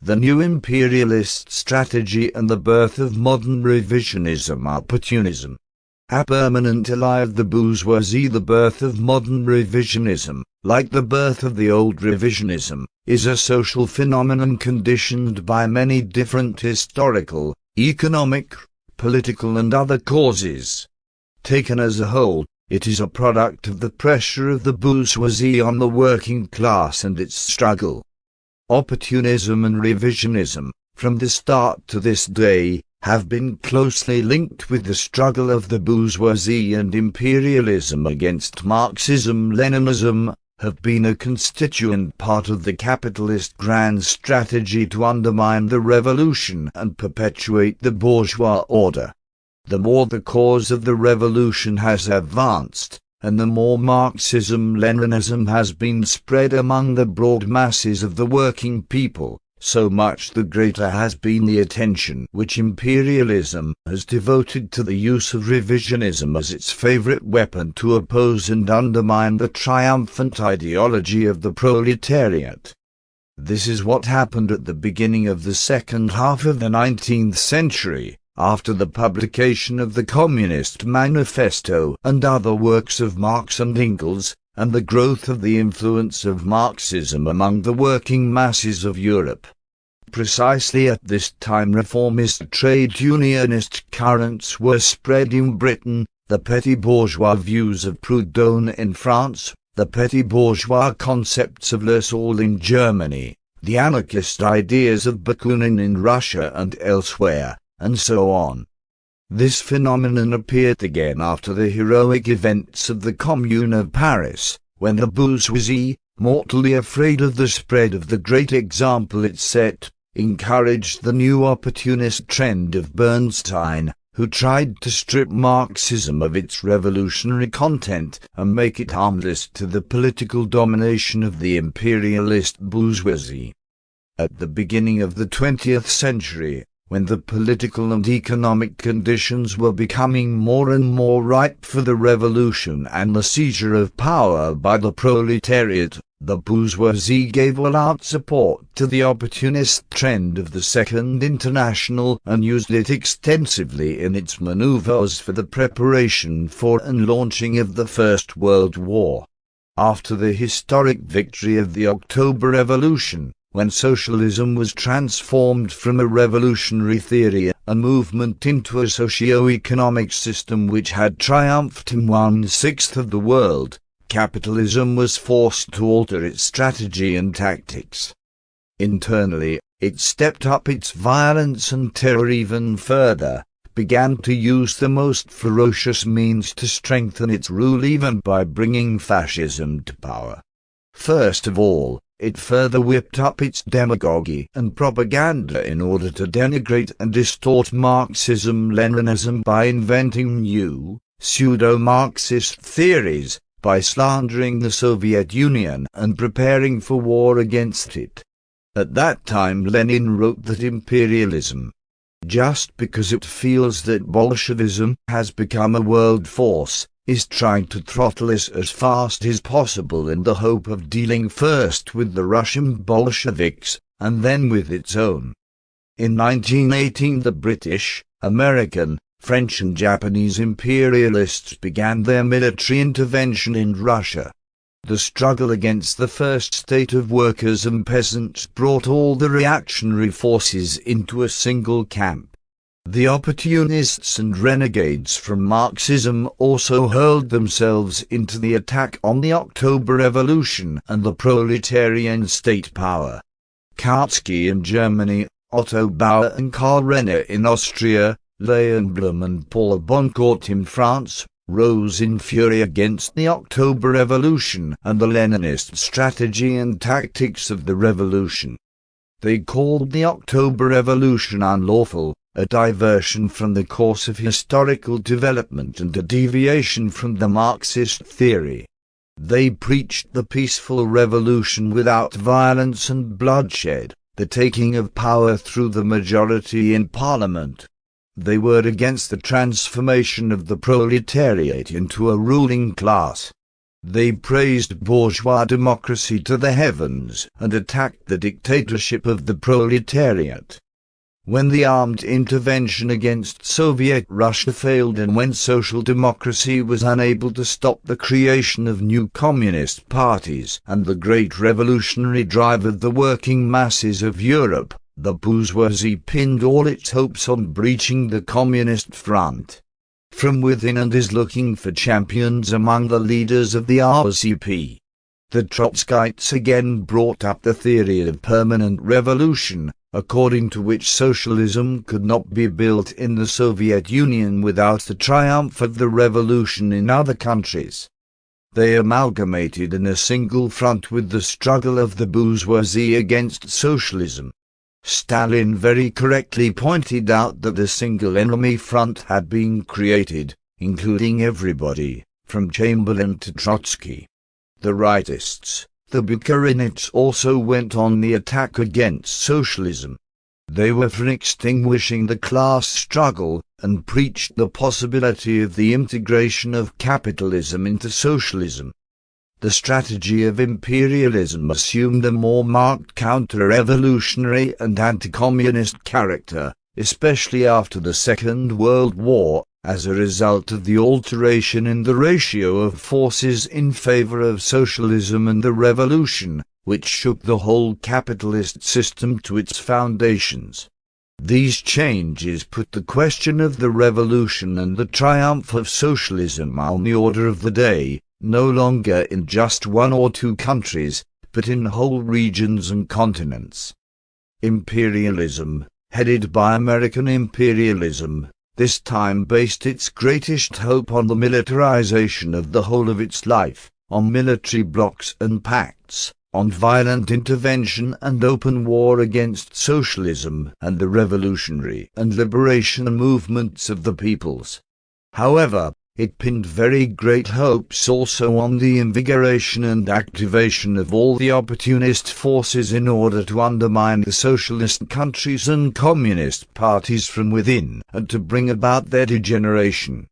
the new imperialist strategy and the birth of modern revisionism, opportunism. A permanent ally of the bourgeoisie, the birth of modern revisionism, like the birth of the old revisionism, is a social phenomenon conditioned by many different historical, economic, political and other causes. Taken as a whole, it is a product of the pressure of the bourgeoisie on the working class and its struggle. Opportunism and revisionism, from the start to this day, have been closely linked with the struggle of the bourgeoisie, and imperialism against Marxism-Leninism have been a constituent part of the capitalist grand strategy to undermine the revolution and perpetuate the bourgeois order. The more the cause of the revolution has advanced, and the more Marxism-Leninism has been spread among the broad masses of the working people, so much the greater has been the attention which imperialism has devoted to the use of revisionism as its favorite weapon to oppose and undermine the triumphant ideology of the proletariat. This is what happened at the beginning of the second half of the 19th century, after the publication of the Communist Manifesto and other works of Marx and Engels, and the growth of the influence of Marxism among the working masses of Europe. Precisely at this time reformist trade unionist currents were spread in Britain, the petty bourgeois views of Proudhon in France, the petty bourgeois concepts of Lassalle in Germany, the anarchist ideas of Bakunin in Russia and elsewhere, and so on. This phenomenon appeared again after the heroic events of the Commune of Paris, when the bourgeoisie, mortally afraid of the spread of the great example it set, encouraged the new opportunist trend of Bernstein, who tried to strip Marxism of its revolutionary content and make it harmless to the political domination of the imperialist bourgeoisie. At the beginning of the 20th century, when the political and economic conditions were becoming more and more ripe for the revolution and the seizure of power by the proletariat, the bourgeoisie gave all-out support to the opportunist trend of the Second International and used it extensively in its maneuvers for the preparation for and launching of the First World War. After the historic victory of the October Revolution, when socialism was transformed from a revolutionary theory and movement into a socio-economic system which had triumphed in 1/6 of the world, capitalism was forced to alter its strategy and tactics. Internally, it stepped up its violence and terror even further, began to use the most ferocious means to strengthen its rule, even by bringing fascism to power. First of all, it further whipped up its demagogy and propaganda in order to denigrate and distort Marxism-Leninism by inventing new, pseudo-Marxist theories, by slandering the Soviet Union and preparing for war against it. At that time Lenin wrote that imperialism, just because it feels that Bolshevism has become a world force, is trying to throttle us as fast as possible in the hope of dealing first with the Russian Bolsheviks, and then with its own. In 1918 the British, American, French and Japanese imperialists began their military intervention in Russia. The struggle against the first state of workers and peasants brought all the reactionary forces into a single camp. The opportunists and renegades from Marxism also hurled themselves into the attack on the October Revolution and the proletarian state power. Kautsky in Germany, Otto Bauer and Karl Renner in Austria, Léon Blum and Paul Boncourt in France, rose in fury against the October Revolution and the Leninist strategy and tactics of the revolution. They called the October Revolution unlawful, a diversion from the course of historical development and a deviation from the Marxist theory. They preached the peaceful revolution without violence and bloodshed, the taking of power through the majority in parliament. They were against the transformation of the proletariat into a ruling class. They praised bourgeois democracy to the heavens and attacked the dictatorship of the proletariat. When the armed intervention against Soviet Russia failed and when social democracy was unable to stop the creation of new communist parties and the great revolutionary drive of the working masses of Europe, the bourgeoisie pinned all its hopes on breaching the communist front from within and is looking for champions among the leaders of the RCP. The Trotskyites again brought up the theory of permanent revolution, according to which socialism could not be built in the Soviet Union without the triumph of the revolution in other countries. They amalgamated in a single front with the struggle of the bourgeoisie against socialism. Stalin very correctly pointed out that a single enemy front had been created, including everybody, from Chamberlain to Trotsky. The rightists, the Bukharinists, also went on the attack against socialism. They were for extinguishing the class struggle and preached the possibility of the integration of capitalism into socialism. The strategy of imperialism assumed a more marked counter-revolutionary and anti-communist character, especially after the Second World War, as a result of the alteration in the ratio of forces in favor of socialism and the revolution, which shook the whole capitalist system to its foundations. These changes put the question of the revolution and the triumph of socialism on the order of the day, no longer in just one or two countries, but in whole regions and continents. Imperialism, headed by American imperialism, this time based its greatest hope on the militarization of the whole of its life, on military blocs and pacts, on violent intervention and open war against socialism and the revolutionary and liberation movements of the peoples. However, it pinned very great hopes also on the invigoration and activation of all the opportunist forces in order to undermine the socialist countries and communist parties from within and to bring about their degeneration.